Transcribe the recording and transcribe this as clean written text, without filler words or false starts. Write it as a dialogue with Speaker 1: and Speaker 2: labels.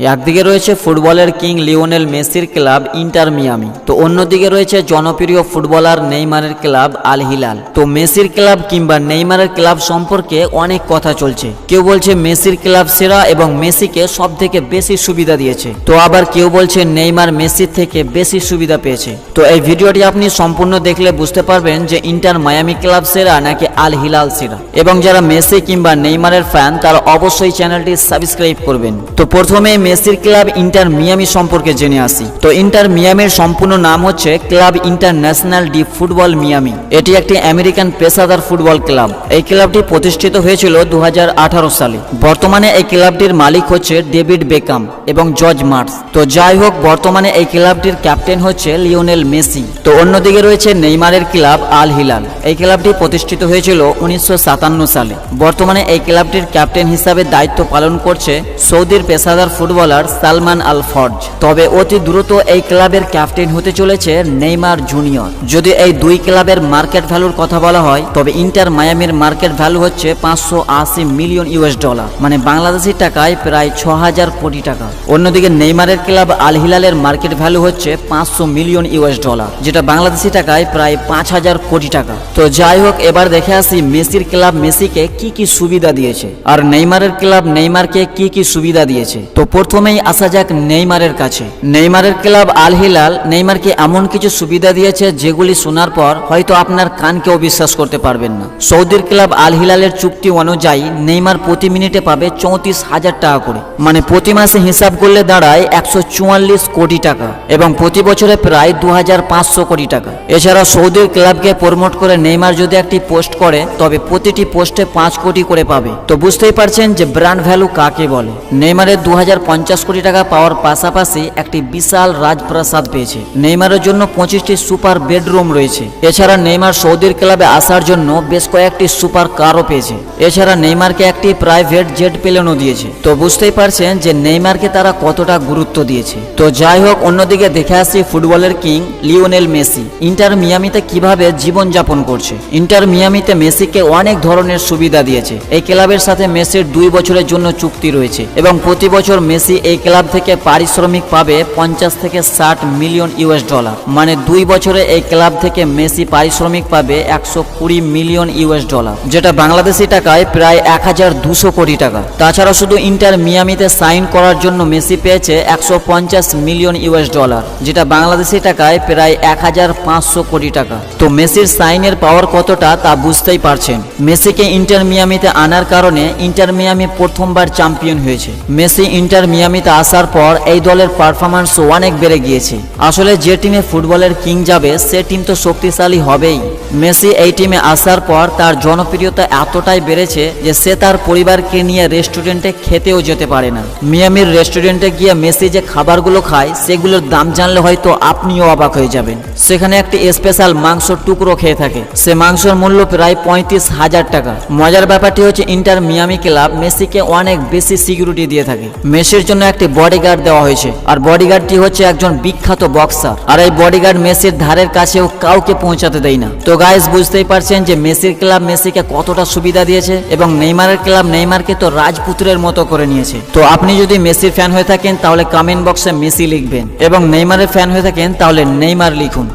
Speaker 1: একদিকে রয়েছে ফুটবলের কিং লিওনেল মেসির ক্লাব ইন্টার মিয়ামি, তো অন্যদিকে রয়েছে জনপ্রিয় ফুটবলার নেইমারের ক্লাব আল হিলাল। তো মেসির ক্লাব কিংবা নেইমারের ক্লাব সম্পর্কে অনেক কথা চলছে। কেউ বলছে মেসির ক্লাব সেরা এবং মেসিকে সব থেকে বেশি সুবিধা দিয়েছে, তো আবার কেউ বলছে নেইমার মেসির থেকে বেশি সুবিধা পেয়েছে। তো এই ভিডিওটি আপনি সম্পূর্ণ দেখলে বুঝতে পারবেন যে ইন্টার মায়ামি ক্লাব সেরা নাকি আল হিলাল সেরা। এবং যারা মেসি কিংবা নেইমারের ফ্যান তারা অবশ্যই চ্যানেলটি সাবস্ক্রাইব করবেন। তো প্রথমে মেসির ক্লাব ইন্টার মিয়ামি সম্পর্কে জেনে আসি। তো ইন্টার মিয়ামির সম্পূর্ণ নাম হচ্ছে club international D football Miami. এটি একটি আমেরিকান পেশাদার ফুটবল ক্লাব। এই ক্লাবটি প্রতিষ্ঠিত হয়েছিল 2018 সালে। বর্তমানে এই ক্লাবটির মালিক হচ্ছে ডেভিড বেকাম এবং জর্জ মার্টস। তো যাই হোক, বর্তমানে এই ক্লাবটির ক্যাপ্টেন হচ্ছে লিওনেল মেসি। তো অন্যদিকে রয়েছে নেইমারের ক্লাব আল হিলাল। এই ক্লাবটি প্রতিষ্ঠিত হয়েছিল 1957 সালে। বর্তমানে এই ক্লাবটির ক্যাপ্টেন হিসাবে দায়িত্ব পালন করছে সৌদির পেশাদার ফুটবলার সালমান আল ফর্জ। তবে অতি দ্রুত এই ক্লাবের ক্যাপ্টেন হতে চলেছে নেইমার জুনিয়র। যদি এই দুই ক্লাবের মার্কেট ভ্যালুর কথা বলা হয় তবে ইন্টার মায়ামির মার্কেট ভ্যালু হচ্ছে 580 মিলিয়ন ইউএস ডলার, মানে বাংলাদেশি টাকায় প্রায় 6000 কোটি টাকা। অন্যদিকে নেইমারের ক্লাব আল হিলালের মার্কেট ভ্যালু হচ্ছে 500 মিলিয়ন ইউএস ডলার, যেটা বাংলাদেশি টাকায় প্রায় 5000 কোটি টাকা। তো যাই হোক, এবার দেখে আসি মেসির ক্লাব মেসিকে কি কি সুবিধা দিয়েছে আর নেইমারের ক্লাব নেইমারকে কি কি সুবিধা দিয়েছে। তো প্রথমেই আসা যাক নেইমারের কাছে। নেইমারের ক্লাব আল হিলাল নেইমারকে এমন কিছু সুবিধা দিয়েছে যেগুলি শোনার পর হয়তো আপনার কানকেও বিশ্বাস করতে পারবেন না। সৌদির ক্লাব আল হিলালের চুক্তি অনুযায়ী নেইমার প্রতি মিনিটে পাবে 34,000 টাকা করে, মানে প্রতি মাসে হিসাব করলে দাঁড়ায় 144 কোটি টাকা এবং প্রতি বছরে প্রায় 2500 কোটি টাকা। এছাড়া সৌদির ক্লাবকে প্রমোট করে নেইমার যদি একটি পোস্ট করে তবে প্রতিটি পোস্টে 5 কোটি করে পাবে। তো বুঝতেই পারছেন যে ব্র্যান্ড ভ্যালু কাকে বলে। নেইমারের 2050 কোটি টাকা পাওয়ার পাশাপাশি একটি বিশাল রাজপ্রাসাদ পেয়েছে। নেইমারের জন্য 25টি সুপার বেডরুম রয়েছে। এছাড়া নেইমার সৌদির ক্লাবে আসার জন্য বেশ কয়েকটি সুপার কারও পেয়েছে। এছাড়া নেইমারকে একটি প্রাইভেট জেট প্লেনও দিয়েছে। তো বুঝতেই পারছেন যে নেইমারকে তারা কতটা গুরুত্ব দিয়েছে। তো যাই হোক, অন্যদিকে দেখে আসি ফুটবলের কিং লিওনেল মেসি ইন্টার মিয়ামিতে কিভাবে জীবন যাপন করছে। ইন্টার মিয়ামিতে মেসিকে অনেক ধরনের সুবিধা দিয়েছে। এই ক্লাবের সাথে মেসির 2 বছরের জন্য চুক্তি রয়েছে এবং প্রতি বছর মেসি এই ক্লাব থেকে পারিশ্রমিক পাবে 50 থেকে 60 মিলিয়ন ইউএস ডলার, মানে 2 বছরে এই ক্লাব থেকে মেসি পারিশ্রমিক পাবে 120 মিলিয়ন ইউএস ডলার, যেটা বাংলাদেশি টাকায় প্রায় 1200 কোটি টাকা। তাছাড়া শুধু ইন্টার মিয়ামিতে সাইন করার জন্য মেসি পেয়েছে 150 মিলিয়ন ইউএস ডলার, যেটা বাংলাদেশি টাকায় প্রায় 1500 কোটি টাকা। তো মেসির সাইনের পাওয়ার কতটা তা বুঝতেই পারছেন। মেসিকে ইন্টার মিয়ামিতে আনার কারণে ইন্টার মিয়ামি প্রথমবার চ্যাম্পিয়ন হয়েছে। মেসি ইন্টার মিয়ামিতে আসার পর এই দলের পারফরম্যান্স অনেক বেড়ে গিয়েছে। আসলে যে টিমে ফুটবলের কিং যাবে সে টিম তো শক্তিশালী হবেই। মেসি এই টিমে আসার পর তার জনপ্রিয়তা এতটাই বেড়েছে যে সে তার পরিবারকে নিয়ে রেস্টুরেন্টে খেতেও যেতে পারে না। মিয়ামির রেস্টুরেন্টে গিয়ে মেসি যে খাবারগুলো খায় সেগুলোর দাম জানলে হয়তো আপনিও অবাক হয়ে যাবেন। সেখানে একটি স্পেশাল মাংসর টুকরো খেয়ে থাকে, সে মাংসের মূল্য প্রায় 35,000 টাকা। মজার ব্যাপারটি হচ্ছে ইন্টার মিয়ামি ক্লাব মেসিকে অনেক বেশি সিকিউরিটি দিয়ে থাকে। মেসির জন্য একটি বডিগার্ড দেওয়া হয়েছে আর বডিগার্ডটি হচ্ছে একজন বিখ্যাত বক্সার, আর এই বডিগার্ড মেসির ধারের কাছেও কাউকে পৌঁছাতে দেয় না। তো গাইস, বুঝতেই পারছেন যে মেসির ক্লাব মেসিকে কতটা সুবিধা দিয়েছে এবং নেইমারের ক্লাব নেইমারকে তো রাজপুত্রের মতো করে নিয়েছে। তো আপনি যদি মেসির ফ্যান হয়ে থাকেন তাহলে কমেন্ট বক্সে মেসি লিখবেন এবং নেইমারের ফ্যান হয়ে থাকেন তাহলে নেইমার লিখুন।